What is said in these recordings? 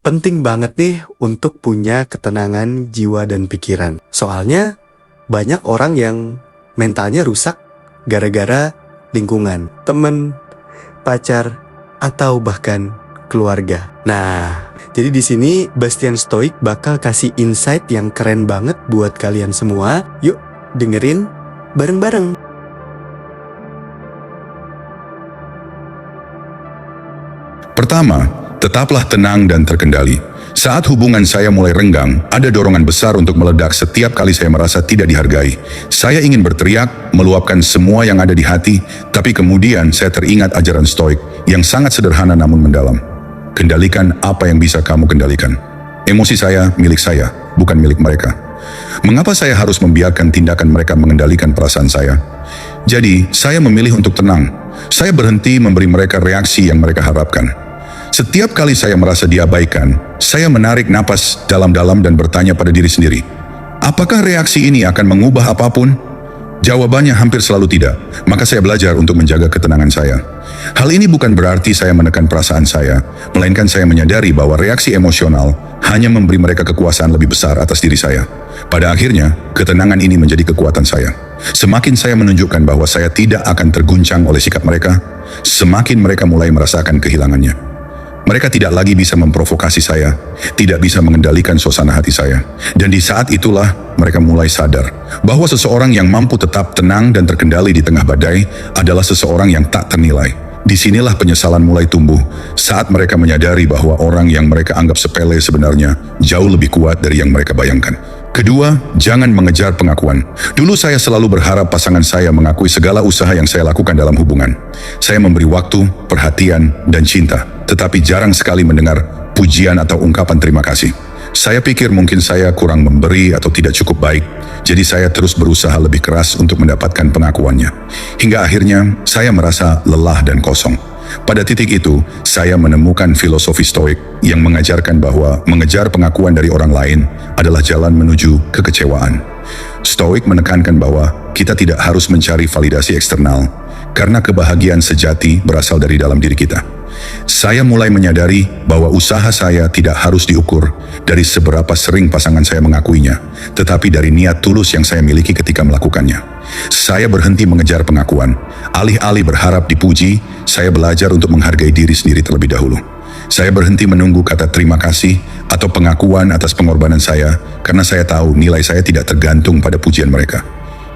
Penting banget nih untuk punya ketenangan jiwa dan pikiran. Soalnya banyak orang yang mentalnya rusak gara-gara lingkungan, temen, pacar, atau bahkan keluarga. Nah, jadi di sini Bastian Stoic bakal kasih insight yang keren banget buat kalian semua. Yuk, dengerin bareng-bareng. Pertama, tetaplah tenang dan terkendali. Saat hubungan saya mulai renggang, ada dorongan besar untuk meledak setiap kali saya merasa tidak dihargai. Saya ingin berteriak, meluapkan semua yang ada di hati, tapi kemudian saya teringat ajaran Stoik yang sangat sederhana namun mendalam. Kendalikan apa yang bisa kamu kendalikan. Emosi saya milik saya, bukan milik mereka. Mengapa saya harus membiarkan tindakan mereka mengendalikan perasaan saya? Jadi, saya memilih untuk tenang. Saya berhenti memberi mereka reaksi yang mereka harapkan. Setiap kali saya merasa diabaikan, saya menarik napas dalam-dalam dan bertanya pada diri sendiri, apakah reaksi ini akan mengubah apapun? Jawabannya hampir selalu tidak, maka saya belajar untuk menjaga ketenangan saya. Hal ini bukan berarti saya menekan perasaan saya, melainkan saya menyadari bahwa reaksi emosional hanya memberi mereka kekuasaan lebih besar atas diri saya. Pada akhirnya, ketenangan ini menjadi kekuatan saya. Semakin saya menunjukkan bahwa saya tidak akan terguncang oleh sikap mereka, semakin mereka mulai merasakan kehilangannya. Mereka tidak lagi bisa memprovokasi saya, tidak bisa mengendalikan suasana hati saya. Dan di saat itulah mereka mulai sadar bahwa seseorang yang mampu tetap tenang dan terkendali di tengah badai adalah seseorang yang tak ternilai. Disinilah penyesalan mulai tumbuh saat mereka menyadari bahwa orang yang mereka anggap sepele sebenarnya jauh lebih kuat dari yang mereka bayangkan. Kedua, jangan mengejar pengakuan. Dulu saya selalu berharap pasangan saya mengakui segala usaha yang saya lakukan dalam hubungan. Saya memberi waktu, perhatian, dan cinta, tetapi jarang sekali mendengar pujian atau ungkapan terima kasih. Saya pikir mungkin saya kurang memberi atau tidak cukup baik, jadi saya terus berusaha lebih keras untuk mendapatkan pengakuannya. Hingga akhirnya, saya merasa lelah dan kosong. Pada titik itu, saya menemukan filosofi Stoik yang mengajarkan bahwa mengejar pengakuan dari orang lain adalah jalan menuju kekecewaan. Stoik menekankan bahwa kita tidak harus mencari validasi eksternal, karena kebahagiaan sejati berasal dari dalam diri kita. Saya mulai menyadari bahwa usaha saya tidak harus diukur dari seberapa sering pasangan saya mengakuinya, tetapi dari niat tulus yang saya miliki ketika melakukannya. Saya berhenti mengejar pengakuan. Alih-alih berharap dipuji, saya belajar untuk menghargai diri sendiri terlebih dahulu. Saya berhenti menunggu kata terima kasih atau pengakuan atas pengorbanan saya, karena saya tahu nilai saya tidak tergantung pada pujian mereka.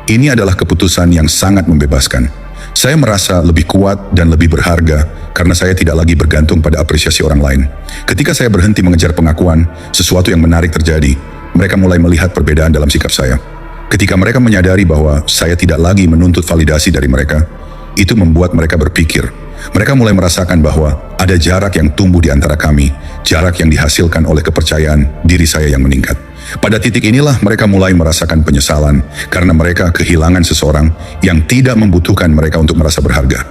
Ini adalah keputusan yang sangat membebaskan. Saya merasa lebih kuat dan lebih berharga karena saya tidak lagi bergantung pada apresiasi orang lain. Ketika saya berhenti mengejar pengakuan, sesuatu yang menarik terjadi. Mereka mulai melihat perbedaan dalam sikap saya. Ketika mereka menyadari bahwa saya tidak lagi menuntut validasi dari mereka, itu membuat mereka berpikir. Mereka mulai merasakan bahwa ada jarak yang tumbuh di antara kami, jarak yang dihasilkan oleh kepercayaan diri saya yang meningkat. Pada titik inilah mereka mulai merasakan penyesalan karena mereka kehilangan seseorang yang tidak membutuhkan mereka untuk merasa berharga.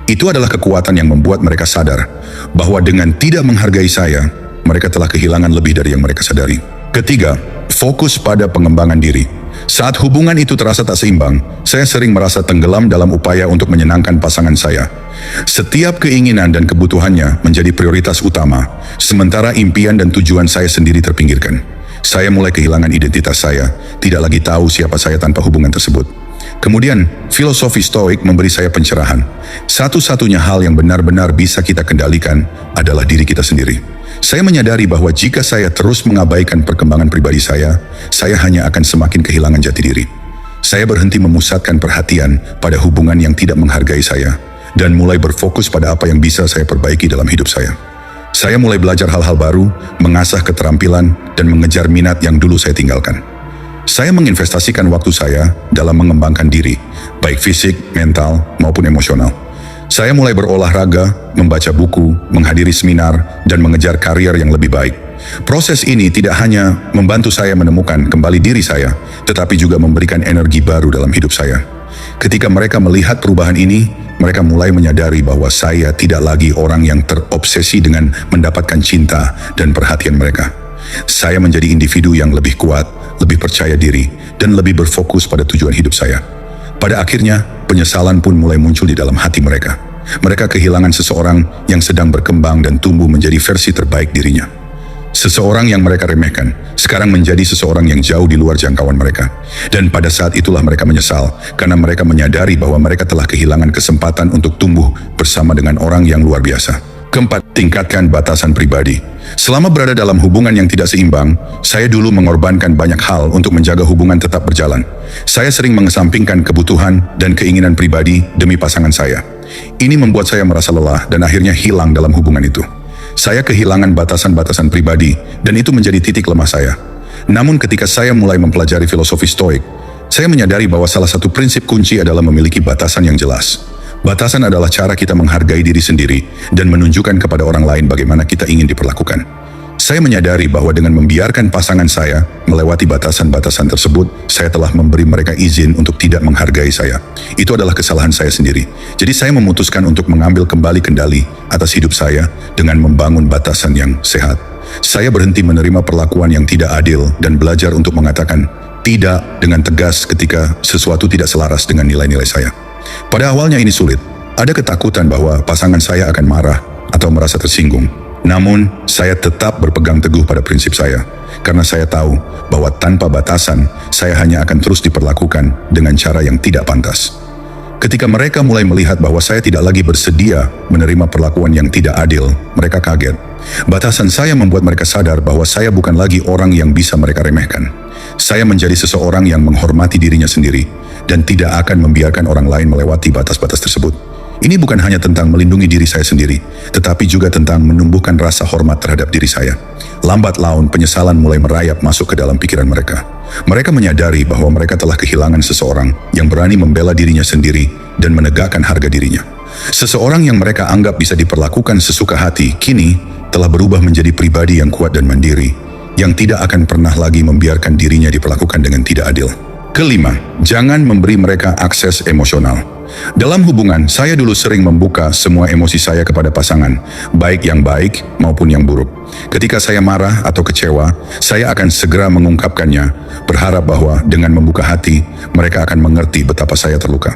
Itu adalah kekuatan yang membuat mereka sadar bahwa dengan tidak menghargai saya, mereka telah kehilangan lebih dari yang mereka sadari. Ketiga, fokus pada pengembangan diri. Saat hubungan itu terasa tak seimbang, saya sering merasa tenggelam dalam upaya untuk menyenangkan pasangan saya. Setiap keinginan dan kebutuhannya menjadi prioritas utama, sementara impian dan tujuan saya sendiri terpinggirkan. Saya mulai kehilangan identitas saya, tidak lagi tahu siapa saya tanpa hubungan tersebut. Kemudian, filosofi Stoik memberi saya pencerahan. Satu-satunya hal yang benar-benar bisa kita kendalikan adalah diri kita sendiri. Saya menyadari bahwa jika saya terus mengabaikan perkembangan pribadi saya hanya akan semakin kehilangan jati diri. Saya berhenti memusatkan perhatian pada hubungan yang tidak menghargai saya, dan mulai berfokus pada apa yang bisa saya perbaiki dalam hidup saya. Saya mulai belajar hal-hal baru, mengasah keterampilan, dan mengejar minat yang dulu saya tinggalkan. Saya menginvestasikan waktu saya dalam mengembangkan diri, baik fisik, mental, maupun emosional. Saya mulai berolahraga, membaca buku, menghadiri seminar, dan mengejar karier yang lebih baik. Proses ini tidak hanya membantu saya menemukan kembali diri saya, tetapi juga memberikan energi baru dalam hidup saya. Ketika mereka melihat perubahan ini, mereka mulai menyadari bahwa saya tidak lagi orang yang terobsesi dengan mendapatkan cinta dan perhatian mereka. Saya menjadi individu yang lebih kuat, lebih percaya diri, dan lebih berfokus pada tujuan hidup saya. Pada akhirnya, penyesalan pun mulai muncul di dalam hati mereka. Mereka kehilangan seseorang yang sedang berkembang dan tumbuh menjadi versi terbaik dirinya. seseorang yang mereka remehkan sekarang menjadi seseorang yang jauh di luar jangkauan mereka. Dan pada saat itulah mereka menyesal karena mereka menyadari bahwa mereka telah kehilangan kesempatan untuk tumbuh bersama dengan orang yang luar biasa. Keempat, tingkatkan batasan pribadi. Selama berada dalam hubungan yang tidak seimbang, saya dulu mengorbankan banyak hal untuk menjaga hubungan tetap berjalan. Saya sering mengesampingkan kebutuhan dan keinginan pribadi demi pasangan saya. Ini membuat saya merasa lelah dan akhirnya hilang dalam hubungan itu. Saya kehilangan batasan-batasan pribadi dan itu menjadi titik lemah saya. Namun ketika saya mulai mempelajari filosofi Stoik, saya menyadari bahwa salah satu prinsip kunci adalah memiliki batasan yang jelas. Batasan adalah cara kita menghargai diri sendiri dan menunjukkan kepada orang lain bagaimana kita ingin diperlakukan. Saya menyadari bahwa dengan membiarkan pasangan saya melewati batasan-batasan tersebut, saya telah memberi mereka izin untuk tidak menghargai saya. Itu adalah kesalahan saya sendiri. Jadi saya memutuskan untuk mengambil kembali kendali atas hidup saya dengan membangun batasan yang sehat. Saya berhenti menerima perlakuan yang tidak adil dan belajar untuk mengatakan tidak dengan tegas ketika sesuatu tidak selaras dengan nilai-nilai saya. Pada awalnya ini sulit. Ada ketakutan bahwa pasangan saya akan marah atau merasa tersinggung. Namun, saya tetap berpegang teguh pada prinsip saya. Karena saya tahu bahwa tanpa batasan, saya hanya akan terus diperlakukan dengan cara yang tidak pantas. Ketika mereka mulai melihat bahwa saya tidak lagi bersedia menerima perlakuan yang tidak adil, mereka kaget. Batasan saya membuat mereka sadar bahwa saya bukan lagi orang yang bisa mereka remehkan. Saya menjadi seseorang yang menghormati dirinya sendiri dan tidak akan membiarkan orang lain melewati batas-batas tersebut. Ini bukan hanya tentang melindungi diri saya sendiri, tetapi juga tentang menumbuhkan rasa hormat terhadap diri saya. Lambat laun penyesalan mulai merayap masuk ke dalam pikiran mereka. Mereka menyadari bahwa mereka telah kehilangan seseorang yang berani membela dirinya sendiri dan menegakkan harga dirinya. Seseorang yang mereka anggap bisa diperlakukan sesuka hati, kini telah berubah menjadi pribadi yang kuat dan mandiri, yang tidak akan pernah lagi membiarkan dirinya diperlakukan dengan tidak adil. Kelima, jangan memberi mereka akses emosional. Dalam hubungan, saya dulu sering membuka semua emosi saya kepada pasangan, baik yang baik maupun yang buruk. Ketika saya marah atau kecewa, saya akan segera mengungkapkannya, berharap bahwa dengan membuka hati, mereka akan mengerti betapa saya terluka.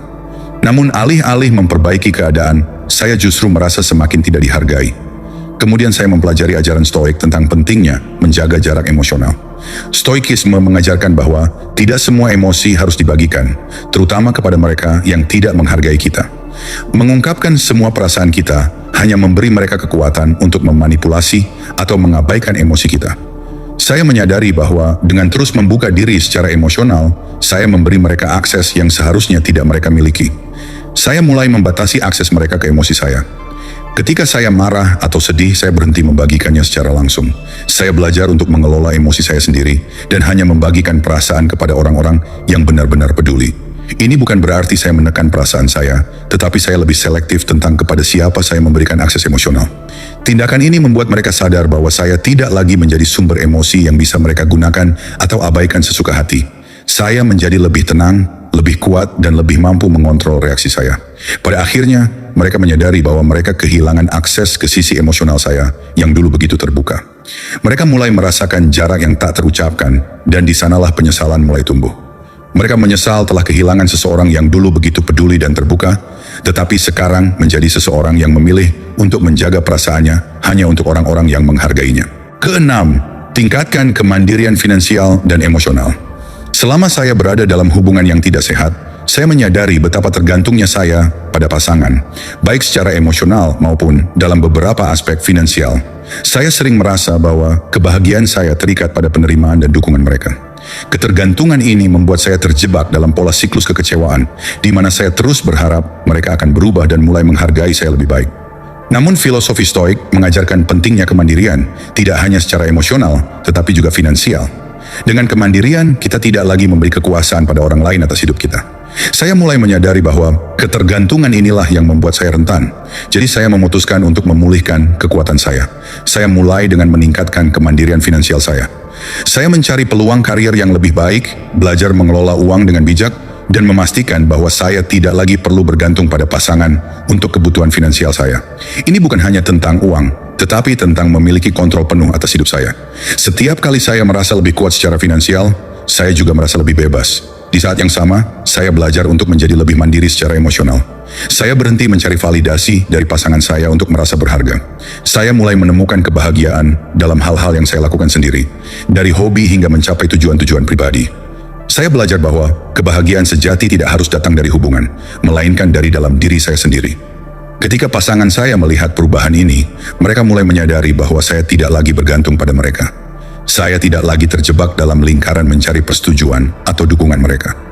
Namun alih-alih memperbaiki keadaan, saya justru merasa semakin tidak dihargai. Kemudian saya mempelajari ajaran Stoik tentang pentingnya menjaga jarak emosional. Stoikisme mengajarkan bahwa tidak semua emosi harus dibagikan, terutama kepada mereka yang tidak menghargai kita. Mengungkapkan semua perasaan kita hanya memberi mereka kekuatan untuk memanipulasi atau mengabaikan emosi kita. Saya menyadari bahwa dengan terus membuka diri secara emosional, saya memberi mereka akses yang seharusnya tidak mereka miliki. Saya mulai membatasi akses mereka ke emosi saya. Ketika saya marah atau sedih, saya berhenti membagikannya secara langsung. Saya belajar untuk mengelola emosi saya sendiri dan hanya membagikan perasaan kepada orang-orang yang benar-benar peduli. Ini bukan berarti saya menekan perasaan saya, tetapi saya lebih selektif tentang kepada siapa saya memberikan akses emosional. Tindakan ini membuat mereka sadar bahwa saya tidak lagi menjadi sumber emosi yang bisa mereka gunakan atau abaikan sesuka hati. Saya menjadi lebih tenang, lebih kuat, dan lebih mampu mengontrol reaksi saya. Pada akhirnya, mereka menyadari bahwa mereka kehilangan akses ke sisi emosional saya yang dulu begitu terbuka. Mereka mulai merasakan jarak yang tak terucapkan, dan di sanalah penyesalan mulai tumbuh. Mereka menyesal telah kehilangan seseorang yang dulu begitu peduli dan terbuka, tetapi sekarang menjadi seseorang yang memilih untuk menjaga perasaannya hanya untuk orang-orang yang menghargainya. Keenam, tingkatkan kemandirian finansial dan emosional. Selama saya berada dalam hubungan yang tidak sehat, saya menyadari betapa tergantungnya saya pada pasangan, baik secara emosional maupun dalam beberapa aspek finansial. Saya sering merasa bahwa kebahagiaan saya terikat pada penerimaan dan dukungan mereka. Ketergantungan ini membuat saya terjebak dalam pola siklus kekecewaan, di mana saya terus berharap mereka akan berubah dan mulai menghargai saya lebih baik. Namun filosofi Stoik mengajarkan pentingnya kemandirian, tidak hanya secara emosional, tetapi juga finansial. Dengan kemandirian, kita tidak lagi memberi kekuasaan pada orang lain atas hidup kita. Saya mulai menyadari bahwa ketergantungan inilah yang membuat saya rentan. Jadi saya memutuskan untuk memulihkan kekuatan saya. Saya mulai dengan meningkatkan kemandirian finansial saya. Saya mencari peluang karir yang lebih baik, belajar mengelola uang dengan bijak, dan memastikan bahwa saya tidak lagi perlu bergantung pada pasangan untuk kebutuhan finansial saya. Ini bukan hanya tentang uang, tetapi tentang memiliki kontrol penuh atas hidup saya. Setiap kali saya merasa lebih kuat secara finansial, saya juga merasa lebih bebas. Di saat yang sama, saya belajar untuk menjadi lebih mandiri secara emosional. Saya berhenti mencari validasi dari pasangan saya untuk merasa berharga. Saya mulai menemukan kebahagiaan dalam hal-hal yang saya lakukan sendiri, dari hobi hingga mencapai tujuan-tujuan pribadi. Saya belajar bahwa kebahagiaan sejati tidak harus datang dari hubungan, melainkan dari dalam diri saya sendiri. Ketika pasangan saya melihat perubahan ini, mereka mulai menyadari bahwa saya tidak lagi bergantung pada mereka. Saya tidak lagi terjebak dalam lingkaran mencari persetujuan atau dukungan mereka.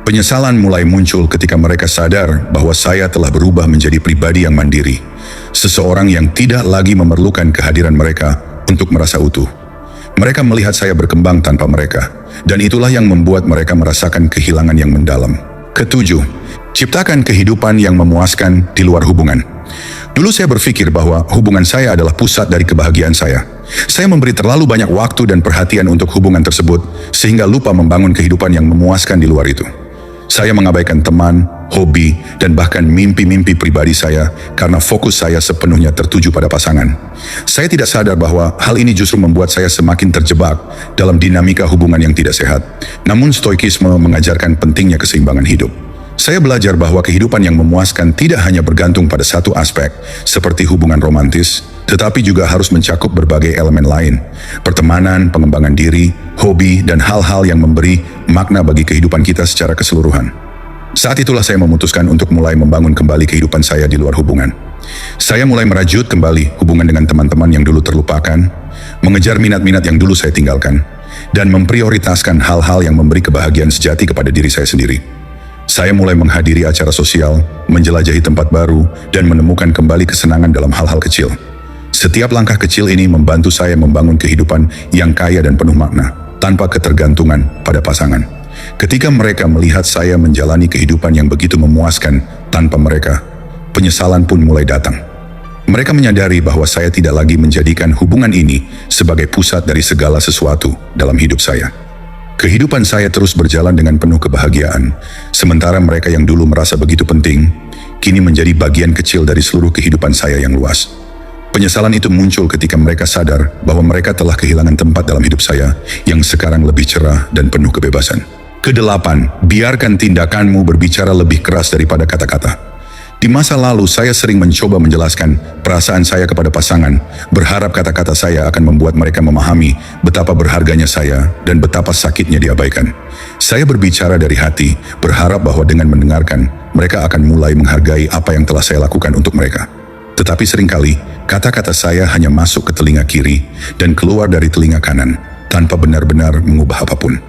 Penyesalan mulai muncul ketika mereka sadar bahwa saya telah berubah menjadi pribadi yang mandiri, seseorang yang tidak lagi memerlukan kehadiran mereka untuk merasa utuh. Mereka melihat saya berkembang tanpa mereka, dan itulah yang membuat mereka merasakan kehilangan yang mendalam. Ketujuh, ciptakan kehidupan yang memuaskan di luar hubungan. Dulu saya berpikir bahwa hubungan saya adalah pusat dari kebahagiaan saya. Saya memberi terlalu banyak waktu dan perhatian untuk hubungan tersebut, sehingga lupa membangun kehidupan yang memuaskan di luar itu. Saya mengabaikan teman, hobi, dan bahkan mimpi-mimpi pribadi saya karena fokus saya sepenuhnya tertuju pada pasangan. Saya tidak sadar bahwa hal ini justru membuat saya semakin terjebak dalam dinamika hubungan yang tidak sehat. Namun stoikisme mengajarkan pentingnya keseimbangan hidup. Saya belajar bahwa kehidupan yang memuaskan tidak hanya bergantung pada satu aspek, seperti hubungan romantis, tetapi juga harus mencakup berbagai elemen lain, pertemanan, pengembangan diri, hobi, dan hal-hal yang memberi makna bagi kehidupan kita secara keseluruhan. Saat itulah saya memutuskan untuk mulai membangun kembali kehidupan saya di luar hubungan. Saya mulai merajut kembali hubungan dengan teman-teman yang dulu terlupakan, mengejar minat-minat yang dulu saya tinggalkan, dan memprioritaskan hal-hal yang memberi kebahagiaan sejati kepada diri saya sendiri. Saya mulai menghadiri acara sosial, menjelajahi tempat baru, dan menemukan kembali kesenangan dalam hal-hal kecil. Setiap langkah kecil ini membantu saya membangun kehidupan yang kaya dan penuh makna, tanpa ketergantungan pada pasangan. Ketika mereka melihat saya menjalani kehidupan yang begitu memuaskan tanpa mereka, penyesalan pun mulai datang. Mereka menyadari bahwa saya tidak lagi menjadikan hubungan ini sebagai pusat dari segala sesuatu dalam hidup saya. Kehidupan saya terus berjalan dengan penuh kebahagiaan, sementara mereka yang dulu merasa begitu penting, kini menjadi bagian kecil dari seluruh kehidupan saya yang luas. Penyesalan itu muncul ketika mereka sadar bahwa mereka telah kehilangan tempat dalam hidup saya yang sekarang lebih cerah dan penuh kebebasan. Kedelapan, biarkan tindakanmu berbicara lebih keras daripada kata-kata. Di masa lalu, saya sering mencoba menjelaskan perasaan saya kepada pasangan, berharap kata-kata saya akan membuat mereka memahami betapa berharganya saya dan betapa sakitnya diabaikan. Saya berbicara dari hati, berharap bahwa dengan mendengarkan, mereka akan mulai menghargai apa yang telah saya lakukan untuk mereka. Tetapi seringkali, kata-kata saya hanya masuk ke telinga kiri dan keluar dari telinga kanan, tanpa benar-benar mengubah apapun.